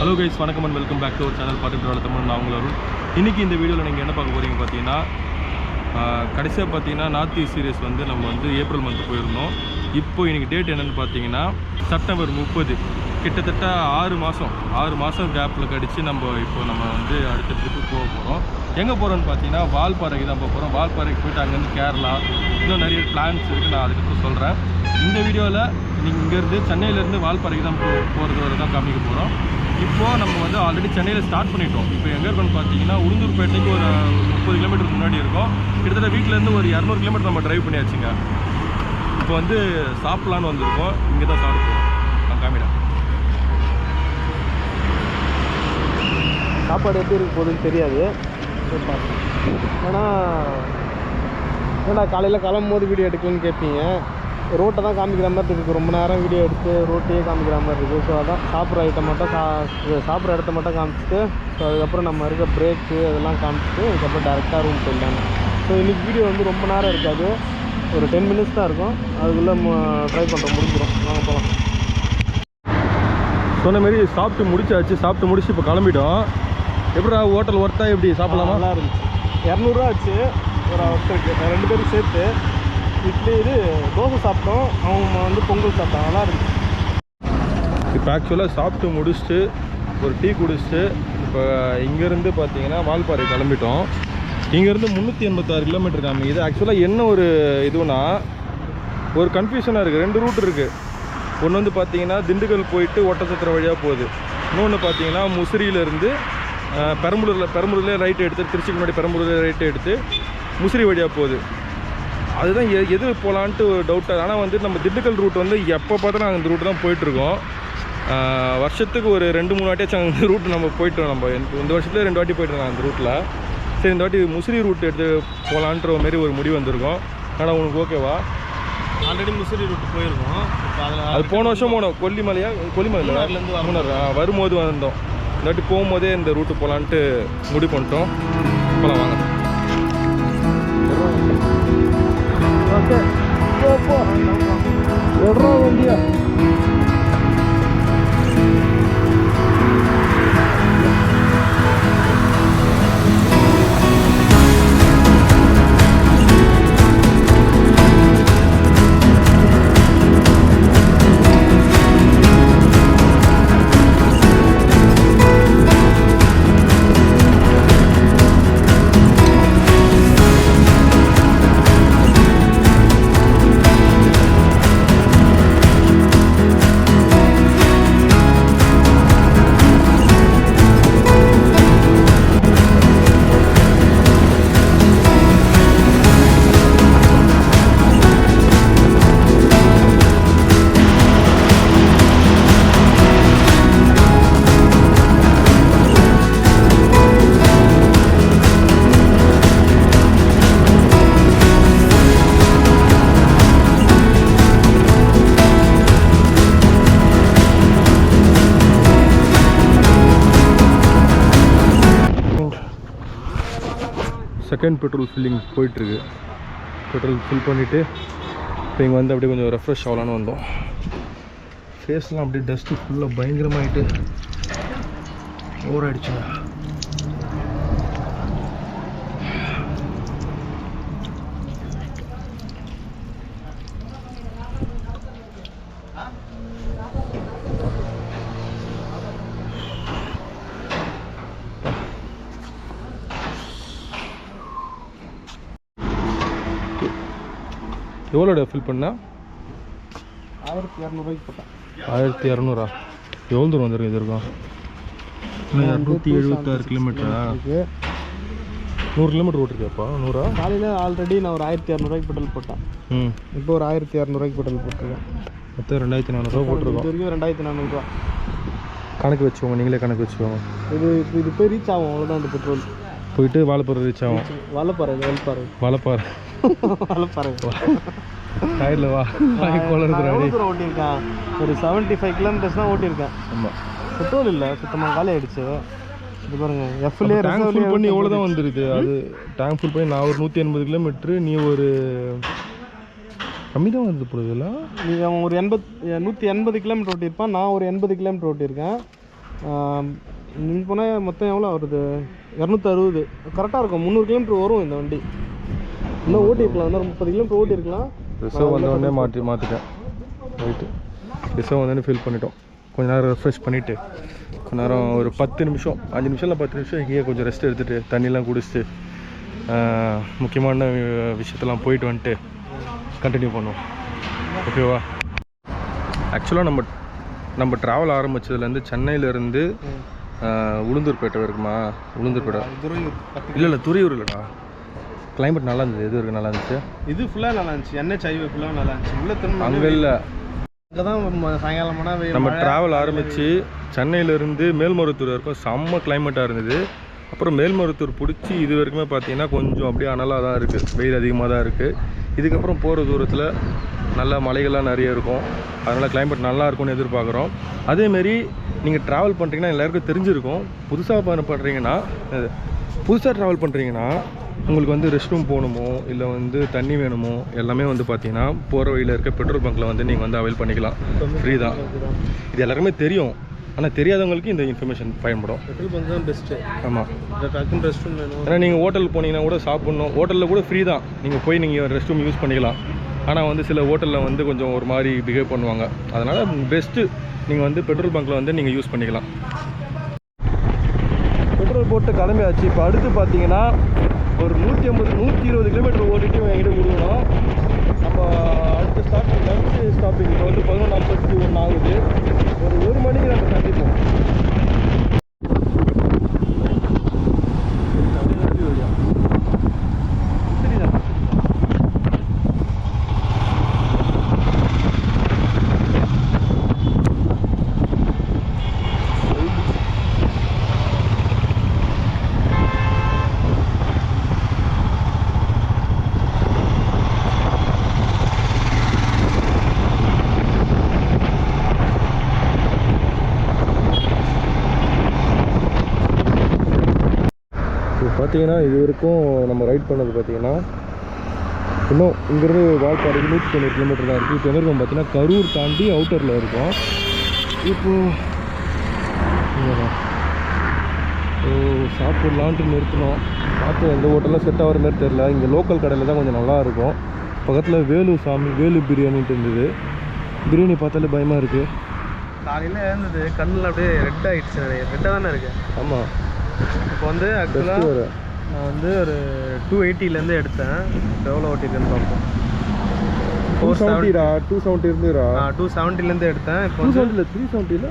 Hello guys, வணக்கம் and welcome back to our channel பார்த்துட்டு தமிழ். நான் உங்களோட இன்றைக்கி இந்த வீடியோவில் நீங்கள் என்ன பார்க்க போகிறீங்க பார்த்தீங்கன்னா, கடைசியாக பார்த்தீங்கன்னா நார்த் ஈஸ்ட் சீரிஸ் வந்து நம்ம வந்து ஏப்ரல் மந்த் போயிருந்தோம். இப்போ இன்றைக்கி டேட் என்னென்னு பார்த்தீங்கன்னா செப்டம்பர் 30. கிட்டத்தட்ட 6 மாதம் கேப்பில் கடிச்சு நம்ம வந்து அடுத்த ட்ரிப்பு போக போகிறோம். எங்கே போகிறோன்னு பார்த்தீங்கன்னா வால்பாறைக்கு தான் போக போகிறோம். வால்பாறைக்கு போய்ட்டு அங்கேருந்து கேரளா இன்னும் நிறைய பிளான்ஸ் இருக்குது. நான் அதுக்கப்புறம் சொல்கிறேன். இந்த வீடியோவில் நீங்கள் இங்கேருந்து சென்னையிலேருந்து வால்பாறைக்கு தான் போகிறது வரை தான் காமிக்க போகிறோம். இப்போது நம்ம வந்து ஆல்ரெடி சென்னையில் ஸ்டார்ட் பண்ணிட்டோம். இப்போ எங்கே இருக்கோன்னு பார்த்தீங்கன்னா உளுந்தூர்பேட்டைக்கு ஒரு 30 கிலோமீட்டருக்கு முன்னாடி இருக்கும். கிட்டத்தட்ட வீட்டிலேருந்து ஒரு 200 கிலோமீட்டர் நம்ம ட்ரைவ் பண்ணியாச்சுங்க. இப்போ வந்து சாப்பிட்லான்னு வந்திருக்கோம். இங்கே தான் சாப்பிட்டு நான் காமிடேன். சாப்பாடு எப்படி இருக்க போகுதுன்னு தெரியாது. ஏன்னா காலையில் கிளம்பும் போது வீடியோ எடுக்கலன்னு கேட்பீங்க. ரோட்டை தான் காமிக்கிற மாதிரி இருக்குது. ரொம்ப நேரம் வீடியோ எடுத்து ரோட்டையே காமிக்கிற மாதிரி இருக்குது. ஸோ அதான் சாப்பிட்ற ஐட்டம் மட்டும் சாப்பிட்ற இடத்த மட்டும் காமிச்சிட்டு, ஸோ அதுக்கப்புறம் நம்ம இருக்க பிரேக்கு அதெல்லாம் காமிச்சிட்டு அதுக்கப்புறம் டேரெக்டாக ரூம் போயிடலான்னு. ஸோ இன்றைக்கி வீடியோ வந்து ரொம்ப நேரம் இருக்காது, ஒரு 10 மினிட்ஸ் தான் இருக்கும். அதுக்குள்ளே ட்ரை பண்ணுறோம், முடிஞ்சிடும். வாங்க போகலாம். சொன்ன மாரி சாப்பிட்டு முடிச்சு இப்போ கிளம்பிட்டோம். எப்படிடா ஹோட்டல் ஒர்த்தா எப்படி சாப்பிட்லாமா? நல்லா இருந்துச்சு. 200 ரூபா ஆச்சு ஒரு ஒருத்தருக்கு, 2 பேரும் சேர்த்து. இட்லி தோசை சாப்பிட்டோம், அவங்க வந்து பொங்கல் சாப்பிட்டோம். நல்லா இருந்துச்சு. இப்போ ஆக்சுவலாக சாப்பிட்டு முடிச்சுட்டு ஒரு டீ குடிச்சிட்டு இப்போ இங்கேருந்து பார்த்தீங்கன்னா வால்பாறை கிளம்பிட்டோம். இங்கேருந்து 386 கிலோமீட்டர் காமிக்குது. ஆக்சுவலாக என்ன ஒரு இதுனா ஒரு கன்ஃபியூஷனாக இருக்குது. 2 ரூட் இருக்குது. ஒன்று வந்து பார்த்தீங்கன்னா திண்டுக்கல் போயிட்டு ஒட்டச்சத்திரம் வழியாக போகுது. இன்னொன்று பார்த்தீங்கன்னா முசிறியிலேருந்து பெரம்பலூரில் ரைட்டு எடுத்து, திருச்சிக்கு முன்னாடி பெரம்பலூரில் ரைட்டு எடுத்து முசிறி வழியாக போகுது. அதுதான் எது போகலான்ட்டு ஒரு டவுட்டாக. ஆனால் வந்து நம்ம திண்டுக்கல் ரூட் வந்து எப்போ பார்த்தா நாங்கள் இந்த ரூட்டு தான் போயிட்டுருக்கோம். வருஷத்துக்கு ஒரு 2-3 வாட்டியாச்சும் அந்த ரூட்டு நம்ம போய்ட்டோம். நம்ம இந்த வருஷத்துல 2 வாட்டி போய்ட்டுருக்கோம் அந்த ரூட்டில். சரி, இந்த வாட்டி முசிறி ரூட் எடுத்து போகலான்ற மாரி ஒரு முடிவு வந்திருக்கோம். ஆனால் உனக்கு ஓகேவா? ஆல்ரெடி முசிறி ரூட் போயிருக்கோம். அது போன வருஷம் போனோம். கொல்லிமலையிலேருந்து மூணார் வரும்போது வந்தோம். இந்த வாட்டி போகும்போதே இந்த ரூட்டு போகலான்ட்டு முடிவு பண்ணிட்டோம். போகலாம் வாங்க. ஓகே, எவ்வளோ வண்டியா? செகண்ட் பெட்ரோல் ஃபில்லிங் போயிட்டுருக்கு. பெட்ரோல் ஃபில் பண்ணிவிட்டு இப்போ இங்கே வந்து அப்படியே கொஞ்சம் ரெஃப்ரெஷ் ஆகலான்னு வந்தோம். ஃபேஸ்லாம் அப்படியே டஸ்ட்டு ஃபுல்லாக பயங்கரமாகிட்டு ஓவர் ஆகிடுச்சுங்க. எவ்வளோட ஃபில் பண்ணா? 1200 போட்டேன். 1200? எவ்வளோ தூரம் வந்துருக்கு? இது இருக்கும் 276 கிலோமீட்டரா? 100 கிலோமீட்டர் ஓட்டிருக்கேப்பா. 100? காலையில் ஆல்ரெடி நான் ஒரு 1200 பெட்ரோல் போட்டேன். இப்போ ஒரு 1200 பெட்ரோல் போட்டிருக்கேன். மொத்தம் 2400 போட்டிருக்கோம். இது வரைக்கும் 2400 கணக்கு வச்சுக்கோங்க, நீங்களே கணக்கு வச்சுக்கோங்க. இது போய் ரீச் ஆகும், அவ்வளோதான். இந்த பெட்ரோல் போயிட்டு வாழைப்பாறை ரீச் ஆகும். வாழைப்பாறை டயரில் வா ஓட்டியிருக்கேன். ஒரு 75 கிலோமீட்டர்ஸ் தான் ஓட்டியிருக்கேன். ஆமாம், பெட்ரோல் இல்லை, சுத்தமாக காலி ஆகிடுச்சு. இது பாருங்க, எஃப்லேயே டேங்க் ஃபுல் பண்ணி எவ்வளோ தான் வந்துடுது. அது டேங்க் ஃபுல் பண்ணி நான் ஒரு 180 கிலோமீட்ரு, நீ ஒரு கம்மி தான் வருது போகுதுல்ல. நீ அவன் ஒரு 180 கிலோமீட்டர் ஓட்டியிருப்பான், நான் ஒரு 80 கிலோமீட்டர் ஓட்டியிருக்கேன். நீங்கள் போனால் மொத்தம் எவ்வளோ வருது? 260. கரெக்டாக இருக்கும். 300 கிலோமீட்டர் வரும் இந்த வண்டி. இன்னும் ஓட்டிருக்கலாம், இன்னும் 30 கிலோமீட்டர் ஓட்டிருக்கலாம். ரிசர்வ் வந்தோடனே மாற்றிட்டேன். ரைட்டு, ரிசர்வ் வந்தோடனே ஃபில் பண்ணிட்டோம். கொஞ்ச நேரம் ரெஃப்ரெஷ் பண்ணிவிட்டு கொஞ்ச நேரம் ஒரு 10 நிமிஷம் 5 நிமிஷம் இல்லை 10 நிமிஷம் இங்கேயே கொஞ்சம் ரெஸ்ட் எடுத்துகிட்டு தண்ணிலாம் குடிச்சிட்டு முக்கியமான விஷயத்தெல்லாம் போயிட்டு வந்துட்டு கண்டினியூ பண்ணுவோம். ஓகேவா? ஆக்சுவலாக நம்ம ட்ராவல் ஆரம்பித்ததுலேருந்து சென்னையிலேருந்து உளுந்தூர்பேட்டை இருக்குமா? உளுந்தூர்பேட்டை இல்லை துறையூர் இல்லைடா. கிளைமேட் நல்லா இருந்தது. எது வரைக்கும் நல்லா இருந்துச்சு? இது ஃபுல்லாக நல்லா இருந்துச்சு. NH ஹைவே ஃபுல்லாக நல்லா இருந்துச்சு. உள்ள திரும்ப அங்கே இல்லை, அங்கே தான் சாயங்காலமான நம்ம ட்ராவல் ஆரம்பித்து சென்னையிலேருந்து மேல்மருவத்தூர் வரைக்கும் செம்ம கிளைமேட்டாக இருந்தது. அப்புறம் மேல்மருவத்தூர் பிடிச்சி இது வரைக்குமே பார்த்தீங்கன்னா கொஞ்சம் அப்படியே அனலாக தான் இருக்குது, வெயில் அதிகமாக தான் இருக்குது. இதுக்கப்புறம் போகிற தூரத்தில் நல்ல மலைகள்லாம் நிறைய இருக்கும். அதனால் கிளைமேட் நல்லா இருக்கும்னு எதிர்பார்க்குறோம். அதேமாரி நீங்கள் ட்ராவல் பண்ணுறீங்கன்னா எல்லாருக்கும் தெரிஞ்சிருக்கும். புதுசாக ட்ராவல் பண்ணுறீங்கன்னா உங்களுக்கு வந்து ரெஸ்ட் ரூம் போகணுமோ இல்லை வந்து தண்ணி வேணுமோ எல்லாமே வந்து பார்த்தீங்கன்னா போகிற வழியில் இருக்க பெட்ரோல் பங்க்கில் வந்து நீங்கள் வந்து அவைல் பண்ணிக்கலாம். ஃப்ரீ தான். இது எல்லாருக்குமே தெரியும். ஆனால் தெரியாதவங்களுக்கு இந்த இன்ஃபர்மேஷன் பயன்படும். பெட்ரோல் பங்க் தான் பெஸ்ட்டு. ஆமாம், டக்குன்னு ரெஸ்ட் ரூம் வேணும். ஏன்னா நீங்கள் ஹோட்டலுக்கு போனீங்கன்னா கூட சாப்பிட்ணும். ஹோட்டலில் கூட ஃப்ரீ தான், நீங்கள் போய் நீங்கள் ரெஸ்ட் ரூம் யூஸ் பண்ணிக்கலாம். ஆனால் வந்து சில ஹோட்டலில் வந்து கொஞ்சம் ஒரு மாதிரி பிஹேவ் பண்ணுவாங்க. அதனால் பெஸ்ட்டு நீங்கள் வந்து பெட்ரோல் பங்க்கில் வந்து நீங்கள் யூஸ் பண்ணிக்கலாம். பெட்ரோல் போட்டு கிளம்பியாச்சு. இப்போ அடுத்து பார்த்தீங்கன்னா ஒரு 120 கிலோமீட்டர் ஓடிட்டு என்கிட்ட விடுவோம். நம்ம அடுத்த ஸ்டாப்பிங் இப்போ வந்து 11:51 ஆகுது. ஒரு 1 மணிக்கு நம்ம சந்திப்போம். பார்த்தீங்கன்னா இது வரைக்கும் நம்ம ரைட் பண்ணது பார்த்தீங்கன்னா இன்னும் இங்கேருந்து வால்பாறைக்கு 190 கிலோமீட்டர் தான் இருக்குது. இப்போ எங்கே இருக்கும் பார்த்தீங்கன்னா கரூர் தாண்டி அவுட்டரில் இருக்கும். இப்போது சாப்பிட்லான்ட்டு நிறுத்தினோம். பார்த்து எந்த ஹோட்டலில் செட் ஆகிற மாதிரி தெரில. இங்கே லோக்கல் கடையில் தான் கொஞ்சம் நல்லாயிருக்கும். பக்கத்தில் வேலு பிரியாணின்ட்டு இருந்தது. பிரியாணி பார்த்தாலே பயமாக இருக்குது. காலையில் இருந்தது கண்ணில் அப்படியே ரெட் ஆகிடுச்சு. ரெட்டாக தானே இருக்குது. ஆமாம். இப்போ வந்து ஆக்சுவலாக நான் வந்து ஒரு 280லேருந்து எடுத்தேன். எவ்வளோ ஓட்டிருக்குன்னு பார்ப்போம். 270 இருந்துடா. 270லேருந்து எடுத்தேன். இப்போ 270 370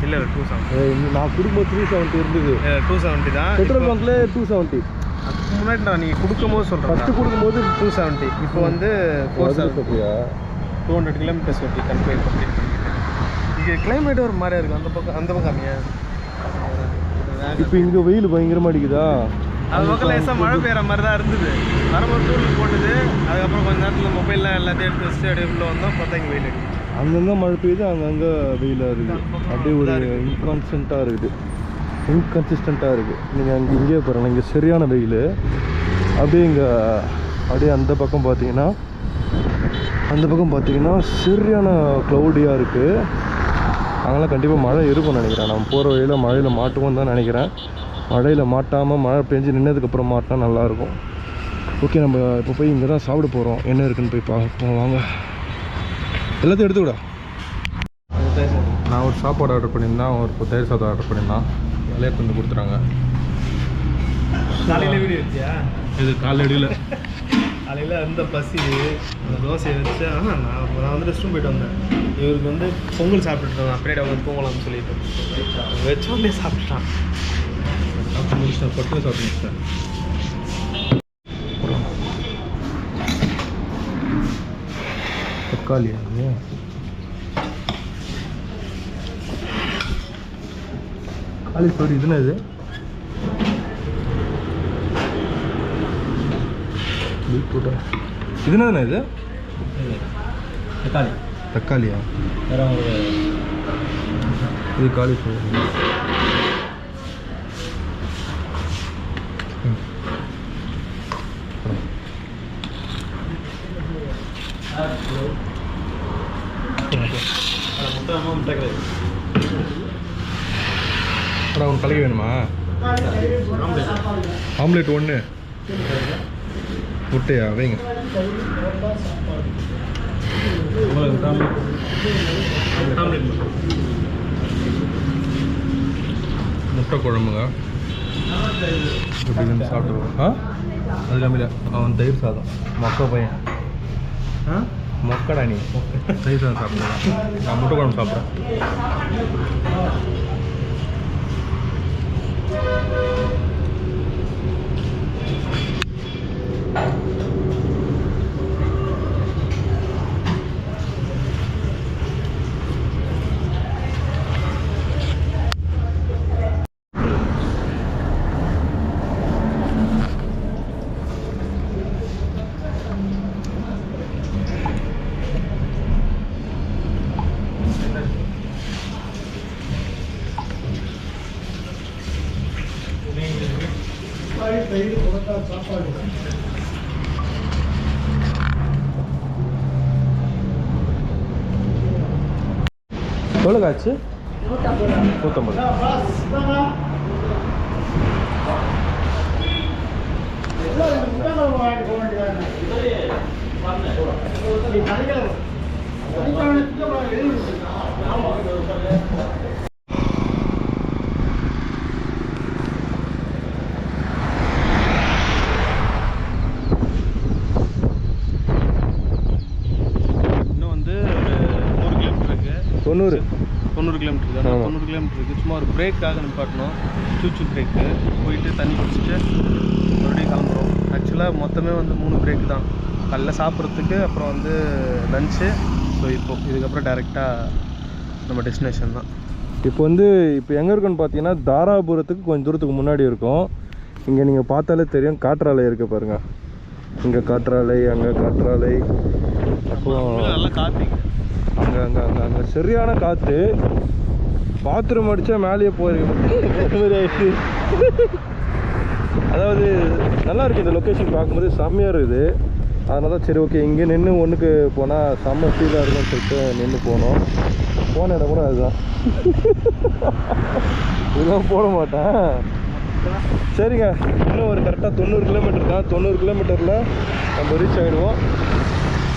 இல்லை 270. நான் கொடுக்கும்போது 370 இருந்தது. 270 தான். பெட்ரோல் பங்க்ல 270. அதுக்கு முன்னாடி நான் நீங்கள் கொடுக்கும்போது சொல்கிறேன். ஃபஸ்ட்டு கொடுக்கும்போது 270. இப்போ வந்து 470. 200 கிலோமீட்டர்ஸ் ஓட்டி கம்ப்ளீட் பண்ணிட்டு. இங்கே கிளைமேட் ஒரு மாதிரியா இருக்குது. அந்த பக்கம் கம்மியா. இப்போ இங்கே வெயில் பயங்கரமாக அடிக்குதா? அது பக்கம் லேசாக மழை பெய்கிற மாதிரி தான் இருந்தது. வரும்போது தூள் போட்டுது. அதுக்கப்புறம் கொஞ்ச நேரத்தில் மொபைலில் எல்லாத்தையும் எடுத்து வச்சுட்டு அப்படியே உள்ளே வந்தோம். பார்த்தா இங்கே வெயில் அடிக்குது. அங்கங்கே மழை பெய்யுது, அங்கங்கே வெயிலாக இருக்குது. அப்படியே ஒரு இன்கான்ஸ்டண்ட்டாக இருக்குது. நீங்கள் இங்கேயே பாருங்கள், இங்கே சரியான வெயில். அப்படியே அந்த பக்கம் பார்த்தீங்கன்னா சரியான க்ளவுடியாக இருக்குது. அங்கெல்லாம் கண்டிப்பாக மழை இருக்கும்னு நினைக்கிறேன். நம்ம போகிற வழியில் மழையில் மாட்டுவோம் தான் நினைக்கிறேன். மழையில் மாட்டாமல் மழை பெஞ்சு நின்னதுக்கப்புறம் மாட்டினா நல்லாயிருக்கும். ஓகே, நம்ம இப்போ போய் இங்கே தான் சாப்பிட போகிறோம். என்ன இருக்குன்னு போய் பார்ப்போம். வாங்க, எல்லாத்தையும் எடுத்துக்கூடா. நான் ஒரு சாப்பாடு ஆர்டர் பண்ணியிருந்தேன். ஒரு தயிர் சாதம் ஆர்டர் பண்ணியிருந்தான். விலையை கொண்டு கொடுத்துறாங்க. காலையில் வீடியோ வச்சியா? இது காலையில் காலையில் அந்த பசி அந்த தோசையை வச்சு நான் வந்து ரெஸ்ட் ரூம் போயிட்டு வந்தேன். இவருக்கு வந்து பொங்கல் சாப்பிட்டுட்டு இருந்தேன். அப்படியே வந்து தூங்கலாம்னு சொல்லிட்டு வச்சோடனே சாப்பிட்டுட்டான். சாப்பிட்டு முடிச்சிட்டேன். பட்டு சாப்பிட்டு முடிச்சிட்டேன். தக்காளி சாரி, இதுனா இது பீட்ரூட்டா? இது என்னதுண்ணா இது? தக்காளியா? இது காலிஃப்ளவர். முட்டை கிடையாது. ஒரு கலகி வேணுமா? ஆம்லேட் 1 முட்டையா வைங்க. முட்டை குழம்புங்க எப்படி சாப்பிடுவோம். அது கம்மியில் அவன் தயிர் சாதம் மொக்க பையன். மொக்கடா நீ தயிர் சாதம் சாப்பிடுவேன். நான் முட்டை குழம்பு சாப்பிட்றேன். எவ்வளோ காய்ச்சி? 150. இன்னும் வந்து 90 கிலோமீட்டர் தான். 90 கிலோமீட்டர் இருக்குது. சும்மா ஒரு பிரேக்காக நிப்பாட்டணும். சூச்சு பிரேக்கு போயிட்டு தண்ணி குடிச்சிட்டு மறுபடியும் கிளம்புறோம். ஆக்சுவலாக மொத்தமே வந்து 3 பிரேக்கு தான். காலைல சாப்பிட்றதுக்கு, அப்புறம் வந்து லஞ்சு. ஸோ இதுக்கப்புறம் டேரெக்டாக நம்ம டெஸ்டினேஷன் தான். இப்போ எங்கே இருக்குன்னு பார்த்தீங்கன்னா தாராபுரத்துக்கு கொஞ்சம் தூரத்துக்கு முன்னாடி இருக்கும். இங்கே நீங்கள் பார்த்தாலே தெரியும், காற்றாலை இருக்குது பாருங்கள். இங்கே காற்றாலை, அங்கே காற்றாலை. அப்புறம் நல்லா காற்று அங்கே அங்கே அங்கே அங்கே சரியான காற்று. பாத்ரூம் அடித்தா மேலேயே போயிருக்கு. அதாவது நல்லா இருக்குது இந்த லொக்கேஷன் பார்க்கும்போது, செம்மையாக இருக்குது. அதனால தான் சரி ஓகே இங்கே நின்று ஒன்றுக்கு போனால் செம்ம ஃபீலாக இருக்கும்னு சொல்லிட்டு நின்று போனோம். போன இடம் கூட அதுதான். இதெல்லாம் போட மாட்டேன். சரிங்க, இன்னும் ஒரு கரெக்டாக 90 கிலோமீட்டர் தான். 90 கிலோமீட்டரில் நம்ம ரீச் ஆகிடுவோம்.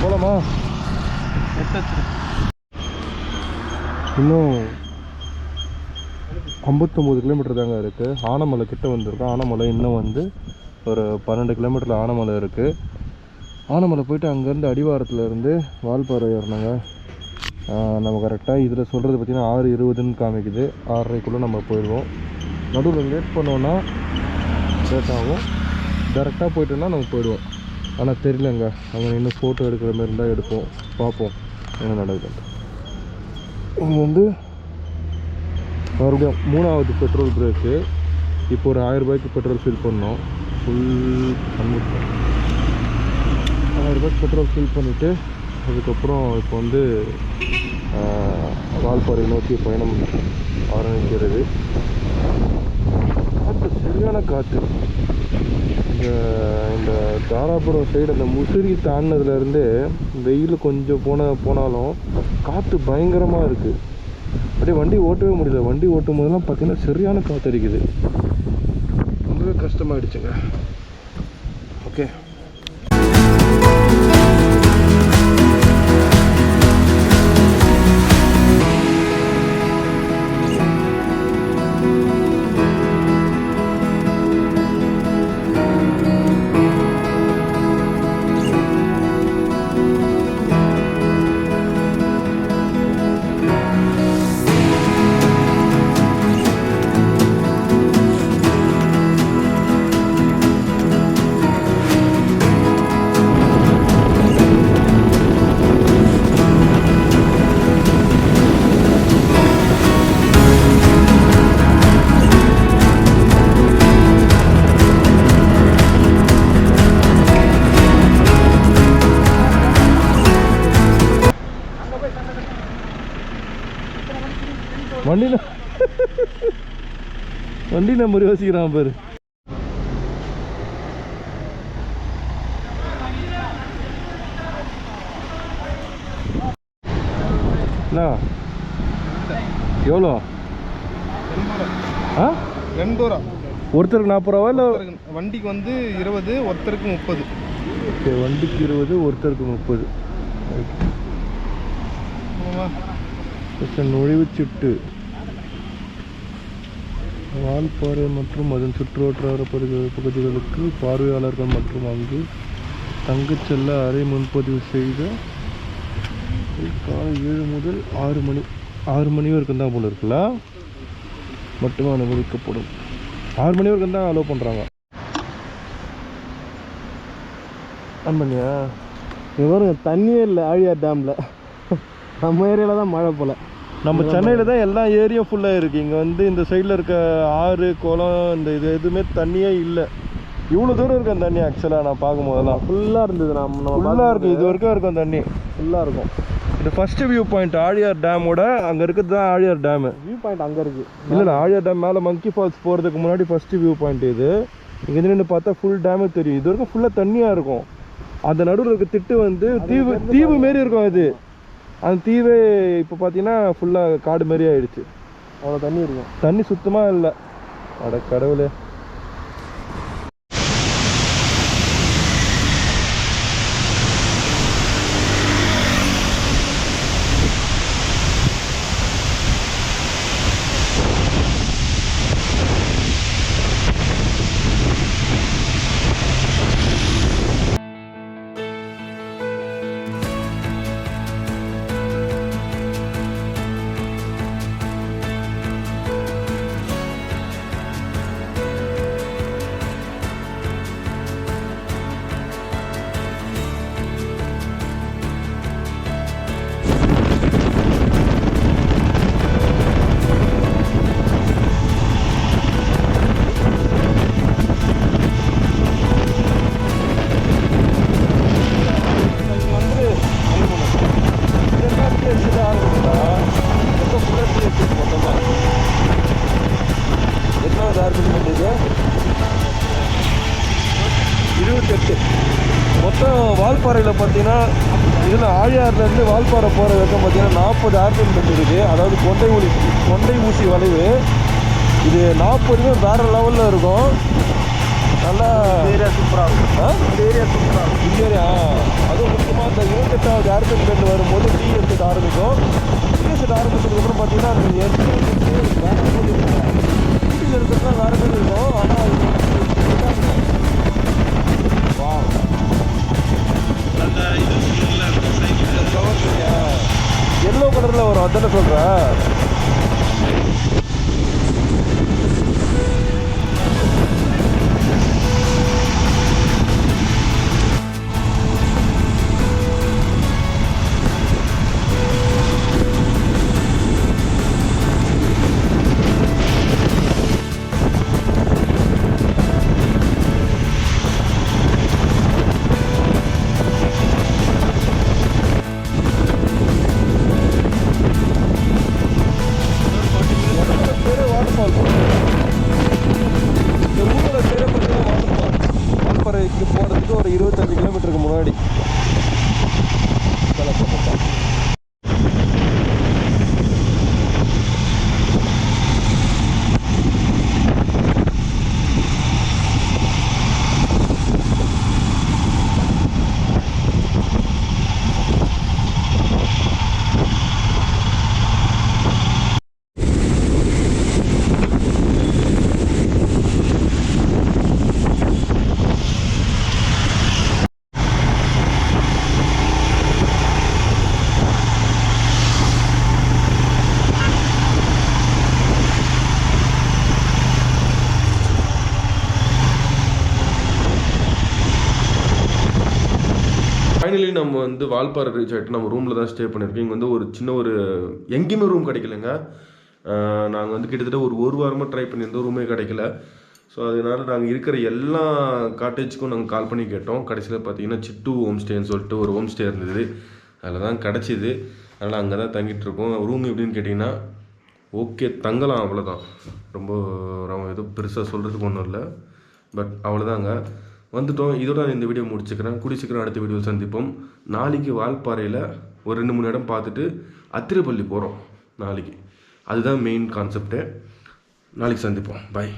போகலாமா? இன்னும் 59 கிலோமீட்டர் தாங்க இருக்குது. ஆனமலை கிட்ட வந்திருக்கோம். ஆனமலை இன்னும் ஒரு 12 கிலோமீட்டரில் ஆனமலை இருக்குது. ஆனமலை போயிட்டு அங்கேருந்து அடிவாரத்துலேருந்து வால்பாறை ஏறினாங்க. நம்ம கரெக்டாக இதில் சொல்கிறது பார்த்திங்கன்னா 6:20ன்னு காமிக்குது. 6:30க்குள்ளே நம்ம போயிடுவோம். நடுவில் லேட் பண்ணோன்னா லேட் ஆகும். டேரெக்டாக போயிட்டோன்னா நம்ம போயிடுவோம். ஆனால் தெரியலங்க, அங்கே இன்னும் ஃபோட்டோ எடுக்கிற மாதிரி இருந்தால் எடுப்போம், பார்ப்போம் என்ன நடக்குது. இங்கே மறுபடியும் 3வது பெட்ரோல் பிரேக்கு. இப்போ ஒரு 1000 ரூபாய்க்கு பெட்ரோல் ஃபில் பண்ணோம். ஃபுல் 1000 ரூபாய்க்கு பெட்ரோல் ஃபில் பண்ணிவிட்டு அதுக்கப்புறம் இப்போ வால்பாறை நோக்கி பயணம் ஆரம்பிக்கிறது. காற்று சரியான காற்று. இந்த தாராபுரம் சைடு அந்த முசிறி தாண்டினதுலேருந்து வெயில் கொஞ்சம் போனாலும் காற்று பயங்கரமாக இருக்குது. அப்படியே வண்டி ஓட்டவே முடியல. வண்டி ஓட்டும் போதெல்லாம் பார்த்தீங்கன்னா சரியான காற்று அடிக்குது. ரொம்பவே கஷ்டமாயிடுச்சுங்க. ஓகே, வண்டி நம்பர் யோசிக்கிறான் பாரு. எவ்வளோ? ஆ 2 ரூபா. ஒருத்தருக்கு 40 ரூபாவா இல்லை? வண்டிக்கு வந்து 20, ஒருத்தருக்கு 30. ஓகே, வண்டிக்கு 20, ஒருத்தருக்கு 30. நுழைவுச்சீட்டு வால்பாறை மற்றும் அதன் சுற்றுவட்டார பகுதிகளுக்கு பார்வையாளர்கள் மற்றும் அங்கு தங்கச் செல்ல அறை முன்பதிவு செய்த காலை 7 முதல் 6 மணி 6 மணி வரைக்கும் தான் போல இருக்குல்ல, மட்டுமே அனுமதிக்கப்படும். 6 மணி வரைக்கும் தான் அலோவ் பண்ணுறாங்க. பண்ணியா இவருங்க தண்ணியே இல்லை ஆழியார் டேமில். நம்ம ஏரியாவில் தான் மழை போல். நம்ம சென்னையில் தான் எல்லா ஏரியும் ஃபுல்லாக இருக்குது. இங்கே வந்து இந்த சைடில் இருக்க ஆறு குளம் இந்த இது எதுவுமே தண்ணியே இல்லை. இவ்வளோ தூரம் இருக்கும் அந்த தண்ணி. ஆக்சுவலாக நான் பார்க்கும்போதெல்லாம் ஃபுல்லாக இருந்தது. நம்ம ஃபுல்லாக இருக்குது, இது வரைக்கும் இருக்கும் தண்ணி ஃபுல்லாக இருக்கும். இது ஃபஸ்ட்டு வியூ பாயிண்ட் ஆழியார் டேமோட. அங்கே இருக்கிறது தான் ஆழியார் டேமு. வியூ பாயிண்ட் அங்கே இருக்குது. இல்லை ஆழியார் டேம் மேலே மங்கி ஃபால்ஸ் போகிறதுக்கு முன்னாடி ஃபஸ்ட்டு வியூ பாயிண்ட் இது. இங்கே நின்று பார்த்தா ஃபுல் டேமு தெரியும். இது வரைக்கும் ஃபுல்லாக தண்ணியாக இருக்கும். அந்த நடுவில் இருக்க திட்டு வந்து தீவு மாரி இருக்கும். அது அந்த தீவே இப்போ பார்த்தீங்கன்னா ஃபுல்லாக காடு மாரி ஆகிடுச்சு. அவ்வளோ தண்ணி இருக்கும். தண்ணி சுத்தமாக இல்லை. அட கடவுளே. மொத்தம் வால்பாறையில் பார்த்தீங்கன்னா இதில் ஆழியார்லேருந்து வால்பாறை போகிற வரைக்கும் பார்த்தீங்கன்னா 40 ஆர்பிஎம் இருக்குது. அதாவது கொண்டை ஊசி வளைவு. இது 40 வேறு லெவலில் இருக்கும். நல்லா ஏரியா சூப்பராக இருக்கும். இந்த ஏரியா சூப்பராக இருக்கும். இந்த ஏரியா அதுவும் முக்கியமாக இந்த 28வது ஆர்பிஎம் வரும்போது டிஎஸ்எட் ஆரம்பிக்கும். டிஎஸ்எட் ஆரம்பிச்சதுக்கப்புறம் பார்த்தீங்கன்னா அந்த வேறு மாதிரி இருக்கும். வீட்டில் இருக்கிறதுலாம் வேறு மாதிரி இருக்கும். ஆனால் எல்லோ கலரில் வரும். அதானே சொல்கிறேன். போகிறதுக்கு ஒரு 25 கிலோமீட்டருக்கு முன்னாடி. ஃபைனலி நம்ம வந்து வால்பாறை ரீச் ஆகிட்டு நம்ம ரூமில் தான் ஸ்டே பண்ணியிருக்கோம். இங்கே வந்து ஒரு சின்ன ஒரு எங்கேயுமே ரூம் கிடைக்கலங்க. நாங்கள் வந்து கிட்டத்தட்ட ஒரு வாரமாக ட்ரை பண்ணியிருந்தோம், ரூமே கிடைக்கல. ஸோ அதனால் நாங்கள் இருக்கிற எல்லா காட்டேஜுக்கும் நாங்கள் கால் பண்ணி கேட்டோம். கடைசியில் பார்த்தீங்கன்னா சிட்டு ஹோம் ஸ்டேன்னு சொல்லிட்டு ஒரு ஹோம் ஸ்டே இருந்தது, அதில் தான் கிடச்சிது. அதனால் அங்கே தான் தங்கிட்டுருக்கோம். ரூம் எப்படின்னு கேட்டிங்கன்னா ஓகே தங்கலாம், அவ்வளோதான். ரொம்ப எதுவும் பெருசாக சொல்கிறதுக்கு ஒன்றும் இல்லை. பட் அவ்வளோதாங்க, வந்துட்டோம். இதோட நான் இந்த வீடியோ முடிச்சுக்கிறேன். கூடிய சீக்கிரம் அடுத்த வீடியோ சந்திப்போம். நாளைக்கு வால்பாறையில் ஒரு 2-3 இடம் பார்த்துட்டு அத்திரப்பள்ளி போகிறோம் நாளைக்கு. அதுதான் மெயின் கான்செப்ட்டு. நாளைக்கு சந்திப்போம். பாய்.